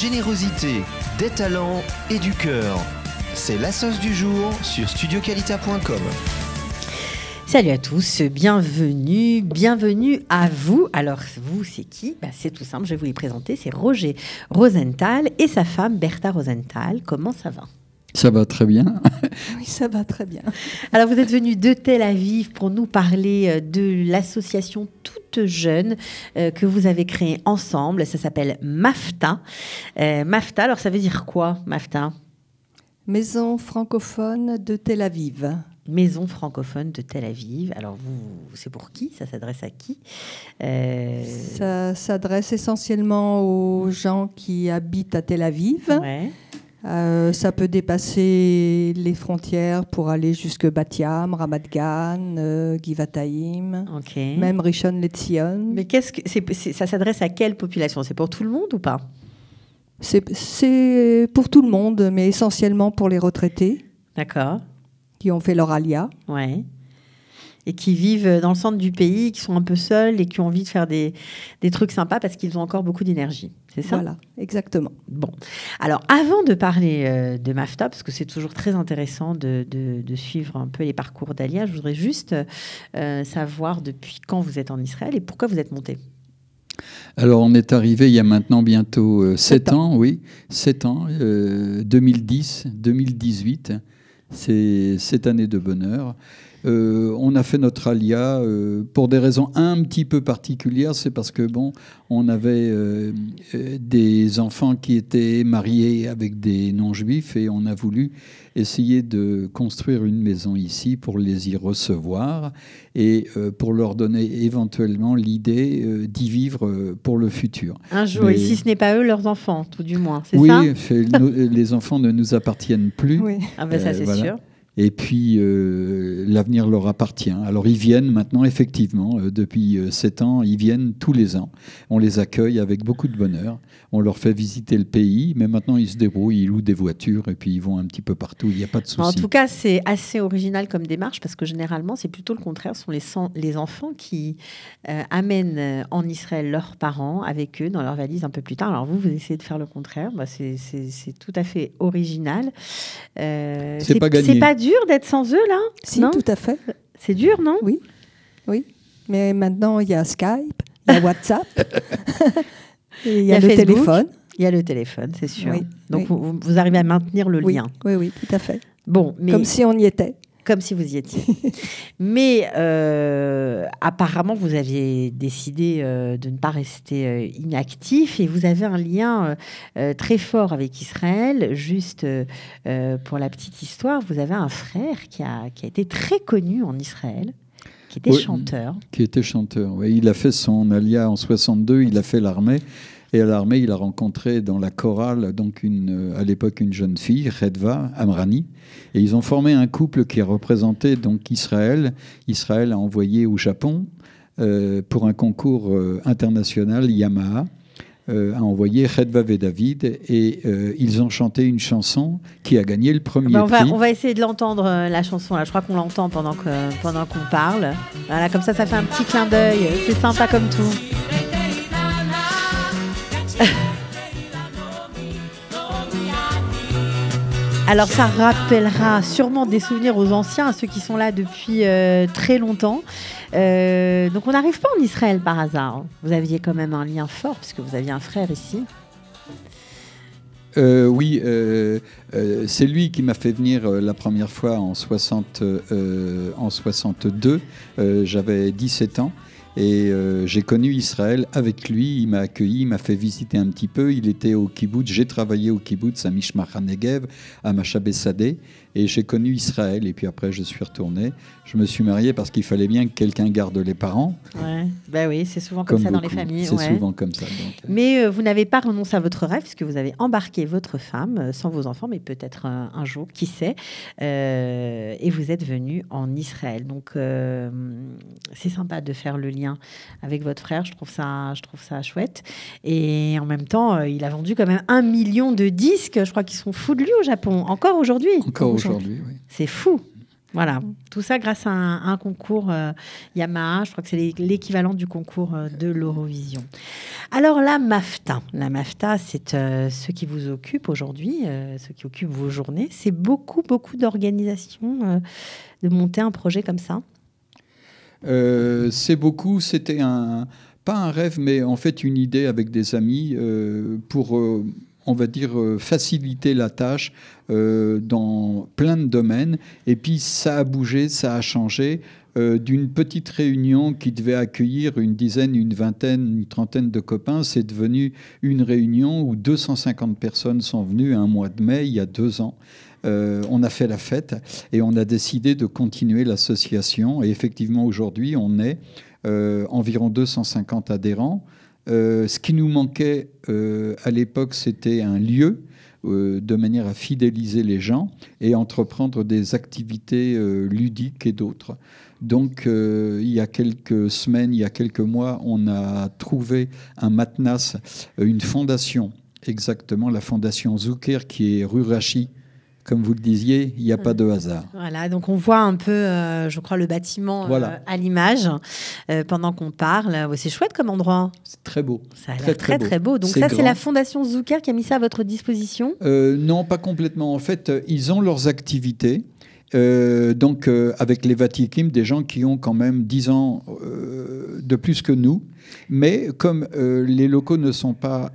générosité, des talents et du cœur. C'est la sauce du jour sur studioqualita.com. Salut à tous, bienvenue à vous. Alors vous, c'est qui ? C'est tout simple, je vais vous les présenter. C'est Roger Rosenthal et sa femme Bertha Rosenthal. Comment ça va ? Ça va très bien. Oui, ça va très bien. Alors vous êtes venus de Tel Aviv pour nous parler de l'association toute jeune que vous avez créée ensemble. Ça s'appelle MAFTA. MAFTA, alors ça veut dire quoi, MAFTA ? Maison francophone de Tel Aviv. Maison francophone de Tel Aviv. Alors, c'est pour qui ? Ça s'adresse à qui ? Ça s'adresse essentiellement aux gens qui habitent à Tel Aviv. Ouais. Ça peut dépasser les frontières pour aller jusque Bat Yam, Ramat Gan, Givatayim, Okay. même Rishon LeZion. Mais ça s'adresse à quelle population ? C'est pour tout le monde ou pas ? C'est pour tout le monde, mais essentiellement pour les retraités D'accord. qui ont fait leur alia. Ouais. Et qui vivent dans le centre du pays, qui sont un peu seuls et qui ont envie de faire des trucs sympas parce qu'ils ont encore beaucoup d'énergie. C'est ça ? Voilà, exactement. Bon. Alors, avant de parler de MAFTA, parce que c'est toujours très intéressant de suivre un peu les parcours d'Alia, je voudrais juste savoir depuis quand vous êtes en Israël et pourquoi vous êtes monté. Alors, on est arrivé il y a maintenant bientôt 7 ans, oui, 7 ans, 2010, 2018, c'est cette année de bonheur. On a fait notre alia pour des raisons un petit peu particulières. C'est parce que on avait des enfants qui étaient mariés avec des non-juifs et on a voulu essayer de construire une maison ici pour les y recevoir et pour leur donner éventuellement l'idée d'y vivre pour le futur. Un jour, et si ce n'est pas eux, leurs enfants, tout du moins, c'est ça ? ça ? Oui, les enfants ne nous appartiennent plus. Oui. Ah ben ça, c'est voilà. Sûr. Et puis, l'avenir leur appartient. Alors, ils viennent maintenant, effectivement, depuis 7 ans, ils viennent tous les ans. On les accueille avec beaucoup de bonheur. On leur fait visiter le pays, mais maintenant, ils se débrouillent, ils louent des voitures et puis ils vont un petit peu partout. Il n'y a pas de souci. En tout cas, c'est assez original comme démarche parce que généralement, c'est plutôt le contraire. Ce sont les enfants qui amènent en Israël leurs parents avec eux dans leur valise un peu plus tard. Alors, vous essayez de faire le contraire. C'est tout à fait original. C'est pas gagné. C'est pas dur d'être sans eux, là ? Si, non ? tout à fait. C'est dur, non ? Oui, oui. Mais maintenant, il y a Skype, il y a WhatsApp, il y a le Facebook, téléphone. Il y a le téléphone, c'est sûr. Oui, donc, oui. Vous arrivez à maintenir le lien. Oui, tout à fait. Bon, mais... Comme si on y était. Comme si vous y étiez. Mais apparemment, vous aviez décidé de ne pas rester inactif et vous avez un lien très fort avec Israël. Juste pour la petite histoire, vous avez un frère qui a été très connu en Israël, qui était chanteur. Qui était chanteur, oui. Il a fait son alia en 62, il a fait l'armée. Et à l'armée, il a rencontré dans la chorale, donc à l'époque, une jeune fille, Redva Amrani. Et ils ont formé un couple qui a représenté donc Israël. Israël a envoyé au Japon pour un concours international, Yamaha, a envoyé Redva et David. Et ils ont chanté une chanson qui a gagné le premier prix. On va essayer de l'entendre, la chanson. Là. Je crois qu'on l'entend pendant qu'on parle. Voilà, comme ça fait un petit clin d'œil. C'est sympa comme tout. Alors ça rappellera sûrement des souvenirs aux anciens, à ceux qui sont là depuis très longtemps. Donc on n'arrive pas en Israël par hasard. Vous aviez quand même un lien fort puisque vous aviez un frère ici. Oui, c'est lui qui m'a fait venir la première fois en 62. J'avais 17 ans. Et j'ai connu Israël avec lui, il m'a accueilli, il m'a fait visiter un petit peu. Il était au kibbutz, j'ai travaillé au kibbutz à Mishmach HaNegev, à Machabé Sadeh, et j'ai connu Israël. Et puis après, je suis retourné. Je me suis marié parce qu'il fallait bien que quelqu'un garde les parents. Ouais. Ben oui, c'est souvent comme ça beaucoup. Dans les familles. C'est souvent comme ça. Donc. Mais vous n'avez pas renoncé à votre rêve puisque vous avez embarqué votre femme sans vos enfants, mais peut-être un jour, qui sait. Et vous êtes venu en Israël. Donc c'est sympa de faire le lien avec votre frère. Je trouve ça chouette. Et en même temps, il a vendu quand même 1 million de disques. Je crois qu'ils sont fous de lui au Japon. Encore aujourd'hui. Encore aujourd'hui, oui. C'est fou. Voilà, tout ça grâce à un concours Yamaha. Je crois que c'est l'équivalent du concours de l'Eurovision. Alors la MAFTA, c'est ce qui vous occupe aujourd'hui, ce qui occupe vos journées. C'est beaucoup d'organisation de monter un projet comme ça. C'est beaucoup. C'était pas un rêve, mais en fait une idée avec des amis pour, on va dire, faciliter la tâche dans plein de domaines. Et puis ça a bougé, ça a changé. D'une petite réunion qui devait accueillir une dizaine, une vingtaine, une trentaine de copains, c'est devenu une réunion où 250 personnes sont venues un mois de mai, il y a 2 ans. On a fait la fête et on a décidé de continuer l'association. Et effectivement, aujourd'hui, on est environ 250 adhérents. Ce qui nous manquait à l'époque, c'était un lieu de manière à fidéliser les gens et entreprendre des activités ludiques et d'autres. Donc, il y a quelques semaines, il y a quelques mois, on a trouvé un matenas, une fondation, exactement, la fondation Zucker, qui est rue Rachy. Comme vous le disiez, il n'y a pas de hasard. Voilà, donc on voit un peu, je crois, le bâtiment à l'image pendant qu'on parle. C'est chouette comme endroit. C'est très beau. Ça a l'air très beau. Donc ça, c'est la fondation Zucker qui a mis ça à votre disposition ? Non, pas complètement. En fait, ils ont leurs activités. Donc, avec les Vatikim, des gens qui ont quand même 10 ans de plus que nous. Mais comme les locaux ne sont pas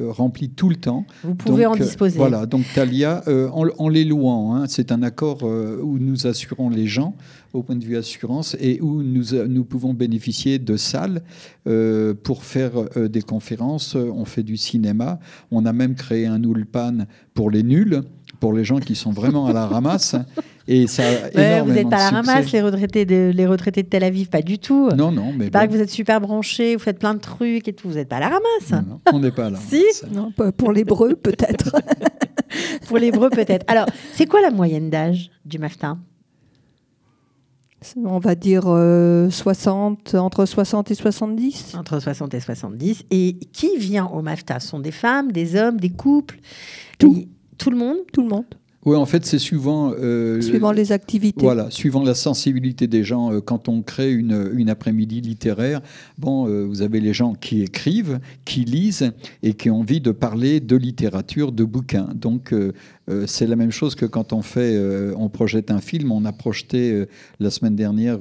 remplis tout le temps... Vous pouvez en disposer. Voilà, donc Thalia, en les louant, hein, c'est un accord où nous assurons les gens au point de vue assurance et où nous pouvons bénéficier de salles pour faire des conférences. On fait du cinéma. On a même créé un ulpan pour les nuls, pour les gens qui sont vraiment à la ramasse. Et ça a vous n'êtes pas à la ramasse, les retraités de Tel Aviv, pas du tout. Non, mais il paraît que vous êtes super branchés, vous faites plein de trucs et tout. Vous n'êtes pas à la ramasse. Non, on n'est pas à la ramasse. Si non, pour l'hébreu, peut-être. Pour l'hébreu, peut-être. Alors, c'est quoi la moyenne d'âge du MAFTA ? On va dire entre 60 et 70. Entre 60 et 70. Et qui vient au MAFTA ? Ce sont des femmes, des hommes, des couples ? Tout le monde ? Tout le monde. Oui, en fait, c'est suivant les activités. Voilà, suivant la sensibilité des gens. Quand on crée une après-midi littéraire, vous avez les gens qui écrivent, qui lisent et qui ont envie de parler de littérature, de bouquins. Donc, c'est la même chose que quand on projette un film. On a projeté la semaine dernière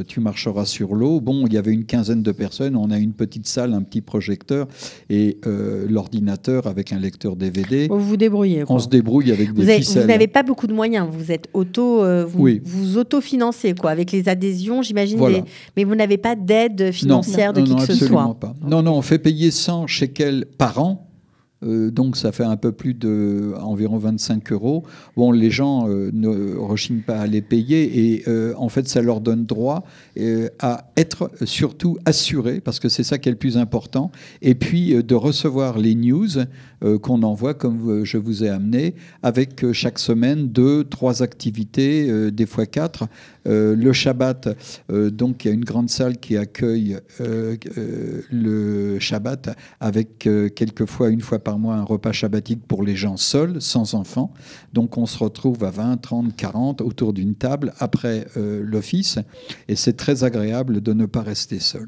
Tu marcheras sur l'eau. Bon, il y avait une quinzaine de personnes. On a une petite salle, un petit projecteur et l'ordinateur avec un lecteur DVD. Vous vous débrouillez, quoi. On se débrouille avec des ficelles. Vous n'avez pas beaucoup de moyens. Vous êtes vous autofinancez, quoi, avec les adhésions, j'imagine. Voilà. Mais vous n'avez pas d'aide financière de qui que ce soit. Absolument pas. Non, on fait payer 100 shekels par an. Donc ça fait un peu plus environ 25 €. Bon, les gens ne rechignent pas à les payer et en fait ça leur donne droit à être surtout assurés, parce que c'est ça qui est le plus important, et puis de recevoir les news qu'on envoie, comme je vous ai amené, avec chaque semaine 2-3 activités, des fois 4. Le Shabbat, donc il y a une grande salle qui accueille le Shabbat avec quelquefois, une fois par mois, un repas shabbatique pour les gens seuls, sans enfants. Donc on se retrouve à 20, 30, 40 autour d'une table après l'office, et c'est très agréable de ne pas rester seul.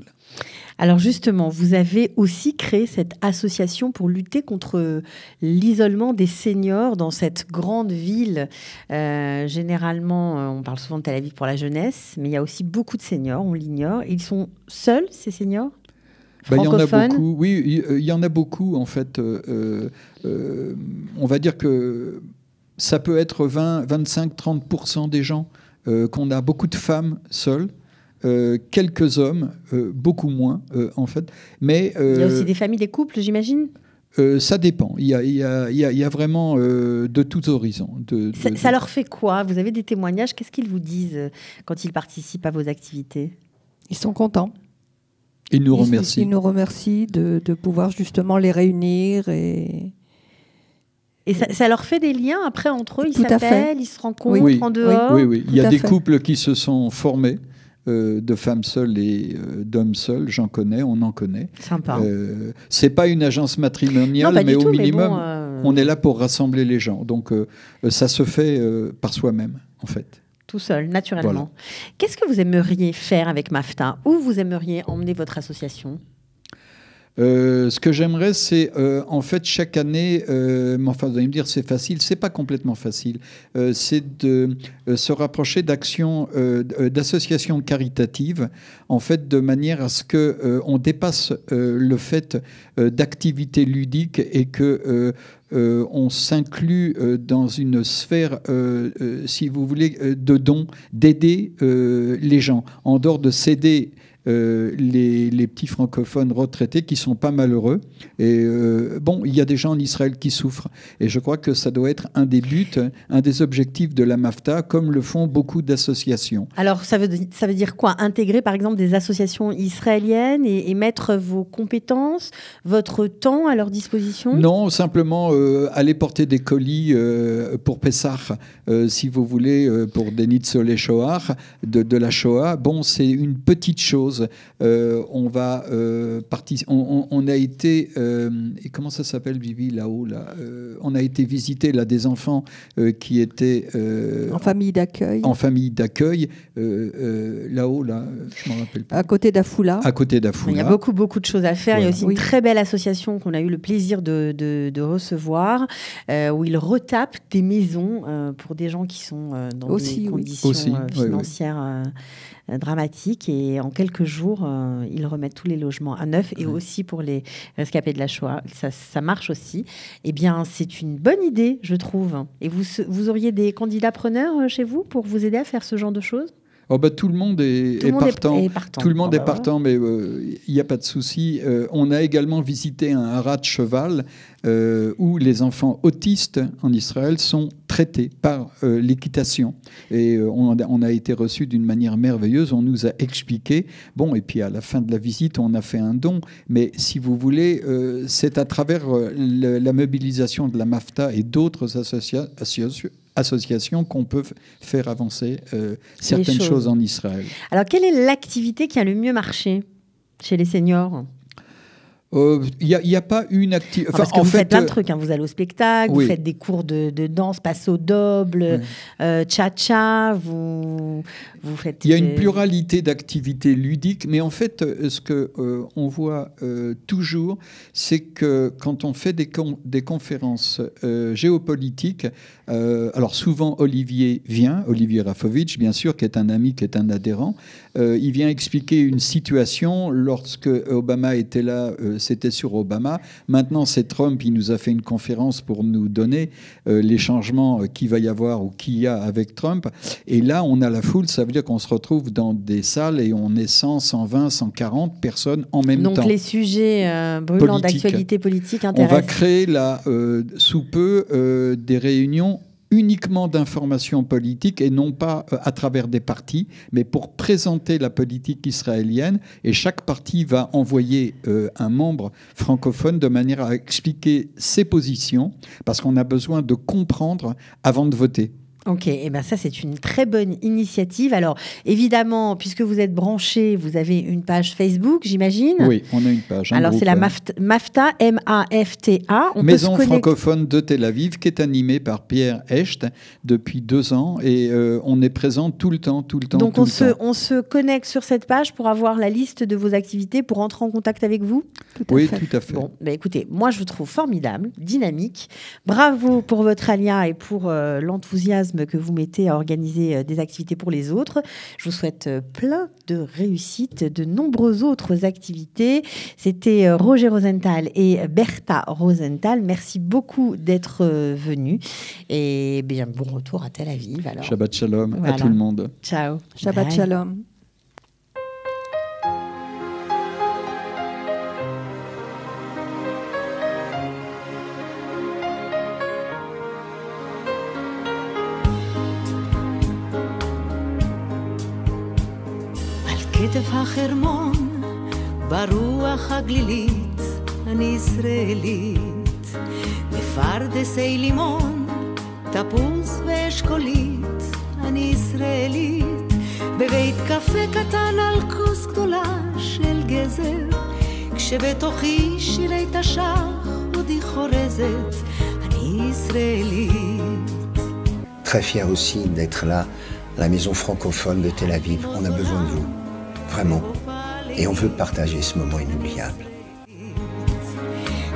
Alors justement, vous avez aussi créé cette association pour lutter contre l'isolement des seniors dans cette grande ville. Généralement, on parle souvent de Tel Aviv pour la jeunesse, mais il y a aussi beaucoup de seniors, on l'ignore. Ils sont seuls, ces seniors ? Il y en a beaucoup. Oui, il y en a beaucoup, en fait. On va dire que ça peut être 20, 25, 30% des gens, qu'on a beaucoup de femmes seules. Quelques hommes, beaucoup moins en fait. Mais, il y a aussi des familles, des couples, j'imagine. Ça dépend. Il y a vraiment de tous horizons. Ça leur fait quoi ? Vous avez des témoignages ? Qu'est-ce qu'ils vous disent quand ils participent à vos activités ? Ils sont contents. Ils nous remercient. Ils nous remercient de pouvoir justement les réunir et ça leur fait des liens après entre eux. Ils Tout à fait. s'appellent, ils se rencontrent en dehors. Oui. Il y a des couples qui se sont formés. De femmes seules et d'hommes seuls, j'en connais, on en connaît. Sympa. C'est pas une agence matrimoniale, non, mais au minimum, bon, on est là pour rassembler les gens. Donc ça se fait par soi-même, en fait. tout seul, naturellement. Voilà. Qu'est-ce que vous aimeriez faire avec MAFTA? Où vous aimeriez emmener votre association? Ce que j'aimerais, c'est en fait chaque année, mais enfin vous allez me dire c'est facile, c'est pas complètement facile, c'est de se rapprocher d'actions, d'associations caritatives, en fait de manière à ce que on dépasse le fait d'activités ludiques et que on s'inclut dans une sphère, si vous voulez, de dons, d'aider les gens, en dehors de s'aider. Les petits francophones retraités qui sont pas malheureux. Et bon, il y a des gens en Israël qui souffrent. Et je crois que ça doit être un des buts, un des objectifs de la MAFTA, comme le font beaucoup d'associations. Alors, ça veut dire quoi? Intégrer, par exemple, des associations israéliennes et mettre vos compétences, votre temps à leur disposition? Non, simplement aller porter des colis pour Pessah, si vous voulez, pour des Nitzolei Shoah, de la Shoah. Bon, c'est une petite chose. On va on a été et comment ça s'appelle, Vivi, là-haut là, on a été visiter là des enfants qui étaient en famille d'accueil. En famille d'accueil là-haut là, je m'en rappelle pas. À côté d'Afula. À côté d'Afula. Il y a beaucoup de choses à faire. Voilà. Il y a aussi une très belle association qu'on a eu le plaisir de recevoir, où ils retapent des maisons pour des gens qui sont dans des conditions financières dramatiques, et en quelques jours, ils remettent tous les logements à neuf, et aussi pour les rescapés de la Shoah. Ça marche aussi. Eh bien, c'est une bonne idée, je trouve. Et vous auriez des candidats preneurs chez vous pour vous aider à faire ce genre de choses? Oh bah, tout le monde est partant. Tout le monde est partant, mais il n'y a pas de souci. On a également visité un haras de cheval où les enfants autistes en Israël sont traités par l'équitation. Et on a été reçus d'une manière merveilleuse. On nous a expliqué. Bon, et puis à la fin de la visite, on a fait un don. Mais si vous voulez, c'est à travers la mobilisation de la MAFTA et d'autres associations qu'on peut faire avancer certaines choses en Israël. Alors, quelle est l'activité qui a le mieux marché chez les seniors? Il n'y a pas une activité. Parce que vous faites plein de trucs. Vous allez au spectacle, vous faites des cours de danse, passe au double, cha-cha, vous faites... Il y a une pluralité d'activités ludiques, mais en fait, ce qu'on voit toujours, c'est que quand on fait des conférences géopolitiques, alors souvent Olivier Rafovitch, bien sûr, qui est un ami, qui est un adhérent, il vient expliquer une situation. Lorsque Obama était là, c'était sur Obama. Maintenant, c'est Trump. Il nous a fait une conférence pour nous donner les changements qu'il va y avoir ou qu'il y a avec Trump. Et là, on a la foule. Ça veut dire qu'on se retrouve dans des salles et on est 100, 120, 140 personnes en même temps. Donc, les sujets brûlants d'actualité politique intéressent. On va créer là, sous peu, des réunions uniquement d'information politique et non pas à travers des partis, mais pour présenter la politique israélienne. Et chaque parti va envoyer un membre francophone de manière à expliquer ses positions, parce qu'on a besoin de comprendre avant de voter. Ok, et ben ça c'est une très bonne initiative. Alors évidemment, puisque vous êtes branché, vous avez une page Facebook, j'imagine. Oui, on a une page. Alors c'est la MAFTA, M-A-F-T-A. Maison francophone de Tel Aviv, qui est animée par Pierre Hecht depuis 2 ans, et on est présent tout le temps. Donc on se connecte sur cette page pour avoir la liste de vos activités, pour entrer en contact avec vous. Tout à fait. Bon, ben écoutez, moi je vous trouve formidable, dynamique. Bravo pour votre alia et pour l'enthousiasme que vous mettez à organiser des activités pour les autres. Je vous souhaite plein de réussites, de nombreuses autres activités. C'était Roger Rosenthal et Bertha Rosenthal. Merci beaucoup d'être venus. Et bien, bon retour à Tel Aviv. Alors. Shabbat shalom à tout le monde. Ciao. Shabbat shalom. כתף החרמון, ברוח הגלילית, אני ישראלית. בפרדסי לימון, תפוז ואשכולית, אני ישראלית. בבית קפה קטן על כוס גדולה של גזר, כשבתוכי שירי תש"ח עודי חורזת, אני ישראלית. Très fier aussi d'être là la maison francophone de Tel Aviv. On a besoin de vous, vraiment. Et on veut partager ce moment inoubliable.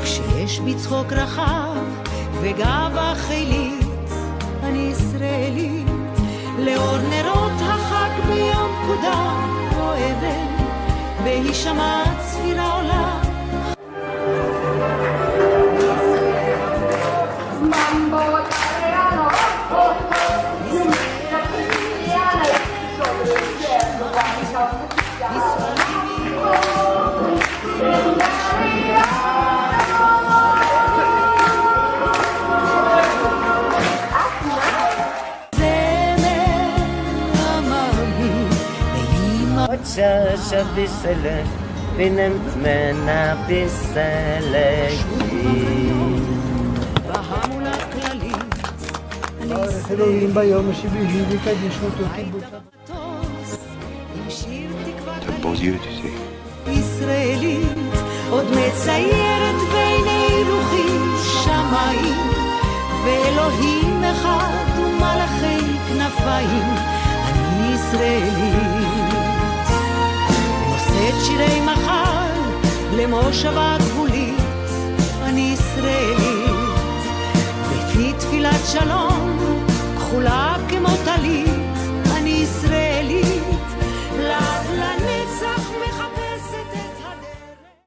כשיש בצחוק רחב וגאווה חילית, אני ישראלית, לאור נרות החג ביום פקודה אוהבת, בהישמע צפירה עולה. Shasha bisele, binemt mena bisele. בהמולה כללית, אלוהים ביום שבהי וקדיש אותו עם שיר תקווה כללית, ישראלית, עוד מציירת בעיני רוחי שמיים, ואלוהים אחד ומלאכי כנפיים, אני ישראלית. נושאת שירי מחר למושבה גבולית, אני ישראלית, בפי תפילת שלום כחולה כמו טלית,